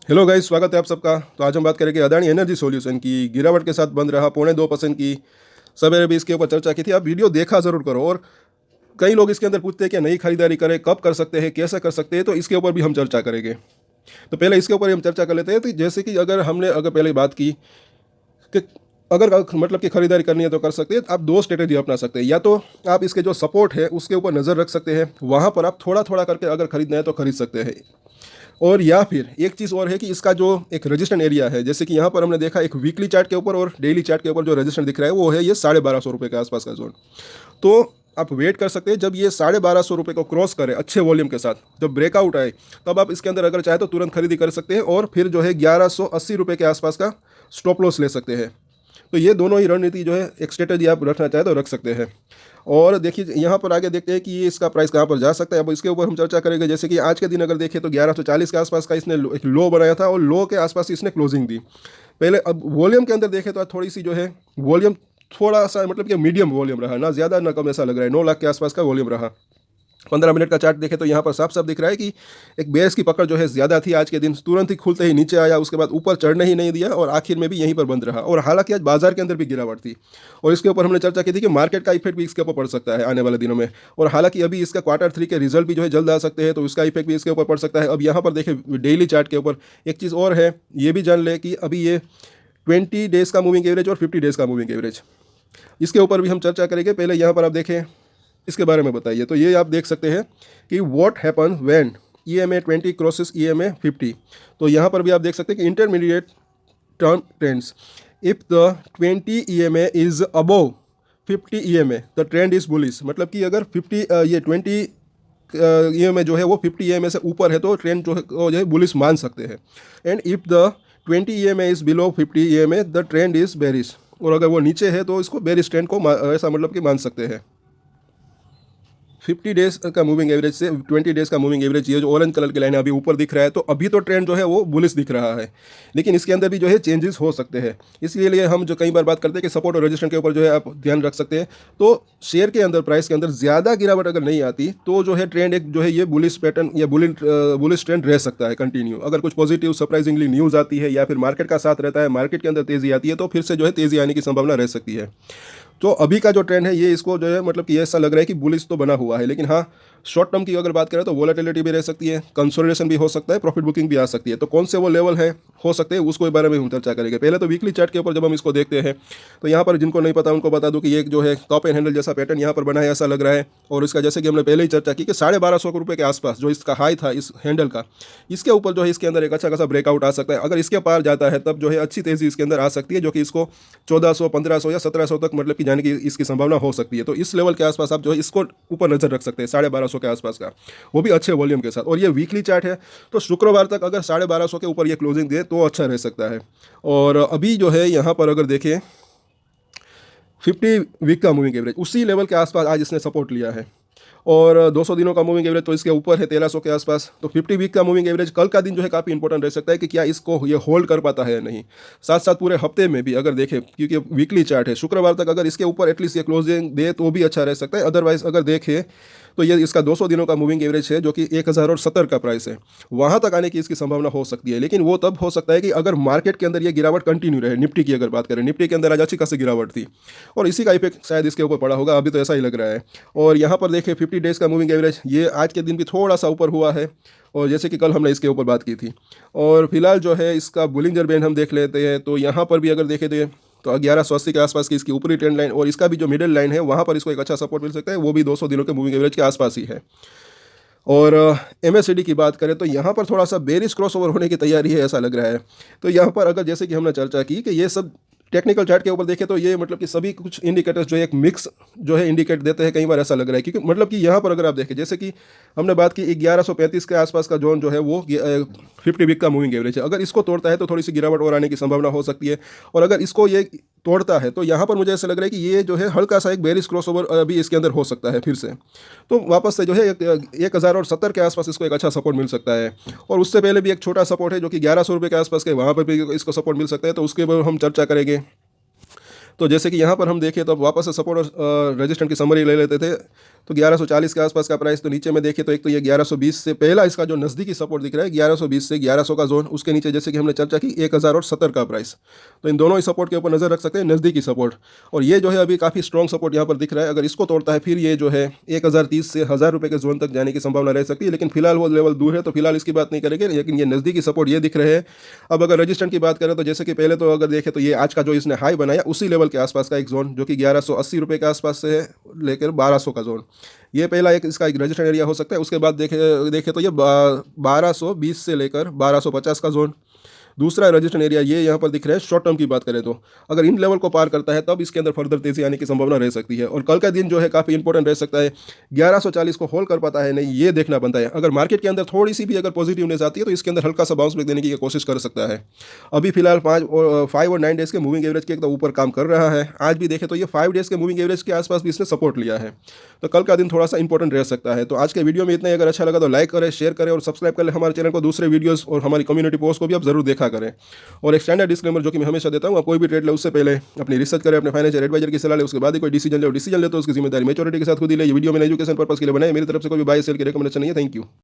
Hello guys, स्वागत है आप सबका। तो आज हम बात करेंगे अदानी एनर्जी सॉल्यूशन की गिरावट के साथ बंद रहा 0.25% की। सवेरे भी इसके ऊपर चर्चा की थी, आप वीडियो देखा ज़रूर करो। और कई लोग इसके अंदर पूछते हैं कि नई खरीदारी करें, कब कर सकते हैं, कैसे कर सकते हैं, तो इसके ऊपर भी हम चर्चा करेंगे। तो पहले इसके ऊपर हम चर्चा कर लेते हैं। तो जैसे कि अगर पहले बात की कि अगर मतलब कि खरीदारी करनी है तो कर सकते हैं। आप दो स्ट्रेटेजी अपना सकते हैं, या तो आप इसके जो सपोर्ट है उसके ऊपर नज़र रख सकते हैं, वहाँ पर आप थोड़ा थोड़ा करके अगर खरीदना है तो खरीद सकते हैं। और या फिर एक चीज़ और है कि इसका जो एक रेजिस्टेंट एरिया है, जैसे कि यहाँ पर हमने देखा एक वीकली चार्ट के ऊपर और डेली चार्ट के ऊपर जो रेजिस्टेंट दिख रहा है वो है ये 1250 रुपये के आसपास का जोन। तो आप वेट कर सकते हैं, जब ये 1250 रुपये को क्रॉस करे अच्छे वॉल्यूम के साथ, जब ब्रेकआउट आए, तब आप इसके अंदर अगर चाहे तो तुरंत खरीदी कर सकते हैं और फिर जो है 1180 रुपये के आसपास का स्टॉप लॉस ले सकते हैं। तो ये दोनों ही रणनीति जो है, एक स्ट्रेटेजी आप रखना चाहे तो रख सकते हैं। और देखिए यहाँ पर आगे देखते हैं कि ये इसका प्राइस कहाँ पर जा सकता है। अब इसके ऊपर हम चर्चा करेंगे। जैसे कि आज के दिन अगर देखें तो 1140 के आसपास का इसने एक लो बनाया था और लो के आसपास इसने क्लोजिंग दी पहले। अब वॉल्यूम के अंदर देखें तो थोड़ी सी जो है वॉल्यूम थोड़ा सा मतलब कि मीडियम वॉल्यूम रहा, ना ज़्यादा ना कम, ऐसा लग रहा है। 9 लाख के आसपास का वॉल्यूम रहा। 15 मिनट का चार्ट देखें तो यहाँ पर साफ साफ दिख रहा है कि एक बेस की पकड़ जो है ज़्यादा थी आज के दिन। तुरंत ही खुलते ही नीचे आया, उसके बाद ऊपर चढ़ने ही नहीं दिया और आखिर में भी यहीं पर बंद रहा। और हालांकि आज बाजार के अंदर भी गिरावट थी और इसके ऊपर हमने चर्चा की थी कि मार्केट का इफेक्ट भी इसके ऊपर पड़ सकता है आने वाले दिनों में। और हालांकि अभी इसका Q3 के रिजल्ट भी जो है जल्द आ सकते हैं, तो उसका इफेक्ट भी इसके ऊपर पड़ सकता है। अब यहाँ पर देखें डेली चार्ट के ऊपर एक चीज़ और है, ये भी जान ले कि अभी ये 20 डेज़ का मूविंग एवरेज और 50 डेज़ का मूविंग एवरेज, इसके ऊपर भी हम चर्चा करेंगे। पहले यहाँ पर आप देखें, इसके बारे में बताइए। तो ये आप देख सकते हैं कि what happen when EMA 20 crosses EMA 50। तो यहाँ पर भी आप देख सकते हैं कि intermediate term trends, if the 20 EMA is above 50 EMA the trend is bullish. मतलब कि अगर 20 EMA जो है वो 50 EMA से ऊपर है तो ट्रेंड जो है बुलिश मान सकते हैं। And if the 20 EMA is below 50 EMA the trend is bearish. और अगर वो नीचे है तो इसको बेरिश ट्रेंड को ऐसा मतलब कि मान सकते हैं। 50 डेज़ का मूविंग एवरेज से 20 डेज़ का मूविंग एवरेज, ये जो ऑरेंज कलर की लाइन है अभी ऊपर दिख रहा है, तो अभी तो ट्रेंड जो है वो बुलिश दिख रहा है, लेकिन इसके अंदर भी जो है चेंजेस हो सकते हैं। इसलिए हम जो कई बार बात करते हैं कि सपोर्ट और रेजिस्टेंस के ऊपर जो है आप ध्यान रख सकते हैं। तो शेयर के अंदर, प्राइस के अंदर ज़्यादा गिरावट अगर नहीं आती तो जो है ट्रेंड एक जो है ये बुलिश पैटर्न या बुलिश ट्रेंड रह सकता है कंटिन्यू। अगर कुछ पॉजिटिव सरप्राइजिंगली न्यूज़ आती है या फिर मार्केट का साथ रहता है, मार्केट के अंदर तेज़ी आती है, तो फिर से जो है तेज़ी आने की संभावना रह सकती है। तो अभी का जो ट्रेंड है ये इसको जो है मतलब कि ऐसा लग रहा है कि बुलिश तो बना हुआ है, लेकिन हाँ, शॉर्ट टर्म की अगर बात करें तो वोलेटिलिटी भी रह सकती है, कंसोलिडेशन भी हो सकता है, प्रॉफिट बुकिंग भी आ सकती है। तो कौन से वो लेवल है हो सकते हैं उसको बारे में हम चर्चा करेंगे। पहले तो वीकली चार्ट के ऊपर जब हम इसको देखते हैं तो यहाँ पर जिनको नहीं पता उनको बता दूं कि ये जो है टॉप एंड हैंडल जैसा पैटर्न यहाँ पर बना है, ऐसा लग रहा है। और इसका जैसे कि हमने पहले ही चर्चा की कि 1250 रुपये के आसपास जो इसका हाई था इस हैंडल का, इसके ऊपर जो है इसके अंदर एक अच्छा खासा ब्रेकआउट आ सकता है। अगर इसके पार जाता है तब जो है अच्छी तेज़ी इसके अंदर आ सकती है, जो कि इसको 1400, 1500 या 1700 तक मतलब कि जाने की इसकी संभावना हो सकती है। तो इस लेवल के आसपास आप जो है इसको ऊपर नजर रख सकते हैं 1250 के आसपास का, वो भी अच्छे वॉल्यूम के साथ। और ये वीकली चार्ट है, तो शुक्रवार तक अगर 1250 के ऊपर ये क्लोजिंग दे तो अच्छा रह सकता है। और अभी जो है यहाँ पर अगर देखें 50 वीक का मूविंग एवरेज उसी लेवल के आसपास आज इसने सपोर्ट लिया है। और 200 दिनों का मूविंग एवरेज तो इसके ऊपर है 1300 के आसपास। तो 50 वीक का मूविंग एवरेज कल का दिन जो है काफ़ी इंपॉर्टेंट रह सकता है कि क्या इसको ये होल्ड कर पाता है या नहीं। साथ साथ पूरे हफ्ते में भी अगर देखें, क्योंकि वीकली चार्ट है, शुक्रवार तक अगर इसके ऊपर एटलीस्ट ये क्लोजिंग दे तो भी अच्छा रह सकता है। अदरवाइज अगर देखें तो ये इसका 200 दिनों का मूविंग एवरेज है जो कि 1070 का प्राइस है, वहाँ तक आने की इसकी संभावना हो सकती है। लेकिन वो तब हो सकता है कि अगर मार्केट के अंदर ये गिरावट कंटिन्यू रहे। निफ्टी की अगर बात करें, निफ्टी के अंदर आज अच्छी खासी गिरावट थी और इसी का इफेक्ट शायद इसके ऊपर पड़ा होगा, अभी तो ऐसा ही लग रहा है। और यहाँ पर देखें 50 डेज़ का मूविंग एवरेज, ये आज के दिन भी थोड़ा सा ऊपर हुआ है, और जैसे कि कल हमने इसके ऊपर बात की थी। और फिलहाल जो है इसका बुलिंजर बैंड हम देख लेते हैं, तो यहाँ पर भी अगर देखें तो 1180 के आसपास की इसकी ऊपरी ट्रेंड लाइन और इसका भी जो मिडिल लाइन है वहाँ पर इसको एक अच्छा सपोर्ट मिल सकता है, वो भी 200 दिनों के मूविंग एवरेज के आसपास ही है। और MACD की बात करें तो यहाँ पर थोड़ा सा बेरिश क्रॉसओवर होने की तैयारी है, ऐसा लग रहा है। तो यहाँ पर अगर जैसे कि हमने चर्चा की कि ये सब टेक्निकल चार्ट के ऊपर देखें तो ये मतलब कि सभी कुछ इंडिकेटर्स जो है एक मिक्स जो है इंडिकेट देते हैं, कई बार ऐसा लग रहा है। क्योंकि मतलब कि यहाँ पर अगर आप देखें, जैसे कि हमने बात की 1135 के आसपास का जोन जो है वो 50 वीक का मूविंग एवरेज है। अगर इसको तोड़ता है तो थोड़ी सी गिरावट और आने की संभावना हो सकती है। और अगर इसको ये तोड़ता है तो यहाँ पर मुझे ऐसा लग रहा है कि ये जो है हल्का सा एक बेरिश क्रॉसओवर अभी इसके अंदर हो सकता है फिर से। तो वापस से जो है 1070 के आसपास इसको एक अच्छा सपोर्ट मिल सकता है। और उससे पहले भी एक छोटा सपोर्ट है जो कि 1100 रुपये के आसपास के, वहाँ पर भी इसको सपोर्ट मिल सकता है, तो उसके ऊपर हम चर्चा करेंगे। तो जैसे कि यहाँ पर हम देखें तो वापस से सपोर्ट और रेजिस्टेंस की समरी ले लेते थे। तो 1140 के आसपास का प्राइस। तो नीचे में देखें तो एक तो ये 1120 से पहला इसका जो नज़दीकी सपोर्ट दिख रहा है 1120 से 1100 का जोन, उसके नीचे जैसे कि हमने चर्चा की 1070 का प्राइस। तो इन दोनों ही सपोर्ट के ऊपर नज़र रख सकते हैं, नज़दीकी सपोर्ट। और ये जो है अभी काफ़ी स्ट्रॉन्ग सपोर्ट यहाँ पर दिख रहा है, अगर इसको तोड़ता है फिर ये जो है 1030 से 1000 रुपये के जोन तक जाने की संभावना रह सकती है। लेकिन फिलहाल वो लेवल दूर है तो फिलहाल इसकी बात नहीं करेंगे, लेकिन ये नज़दीकी सपोर्ट ये दिख रहे हैं। अब अगर रजिस्टेंट की बात करें तो जैसे कि पहले तो अगर देखें तो ये आज का जो इसने हाई बनाया उसी लेवल के आसपास का एक जोन जो कि 1180 रुपये के आसपास से है लेकर 1200 का जोन, ये पहला एक इसका एक रजिस्टेंट एरिया हो सकता है। उसके बाद देखें तो ये 1220 से लेकर 1250 का जोन दूसरा रजिस्टेंट एरिया ये यहाँ पर दिख रहा है। शॉर्ट टर्म की बात करें तो अगर इन लेवल को पार करता है तब इसके अंदर फर्दर तेजी आने की संभावना रह सकती है। और कल का दिन जो है काफ़ी इंपॉर्टेंट रह सकता है, 1140 को होल्ड कर पाता है नहीं ये देखना बनता है। अगर मार्केट के अंदर थोड़ी सी भी अगर पॉजिटिवनेस आती है तो इसके अंदर हल्का सा बाउंस बैक देने की कोशिश कर सकता है। अभी फिलहाल 5 और 9 डेज़ के मूविंग एवरेज के एकदम ऊपर काम कर रहा है। आज भी देखें तो ये 5 डेज़ के मूविंग एवरेज के आसपास भी इसने सपोर्ट लिया है। तो कल का दिन थोड़ा सा इंपॉर्टेंट रह सकता है। तो आज के वीडियो में इतना ही। अगर अच्छा लगा तो लाइक करें, शेयर करें और सब्सक्राइब करें हमारे चैनल को। दूसरे वीडियोस और हमारी कम्युनिटी पोस्ट को भी आप जरूर देखा करें। और एक स्टैंडर्ड डिस्क्लेमर जो कि मैं हमेशा देता हूँ, आप कोई भी ट्रेड ले उससे पहले अपनी रिसर्च करें, अपने फाइनेंशियल एडवाइजर की सलाह ले, उसके बाद ही कोई डिसीजन ले। और डिसीजन ले तो उसकी जिम्मेदारी मैच्योरिटी के साथ खुद ही ले। ये वीडियो मैंने एजुकेशन पर्पस के लिए बनाया, मेरी तरफ से कोई भी बाय सेल की रिकमेंडेशन नहीं है। Thank you.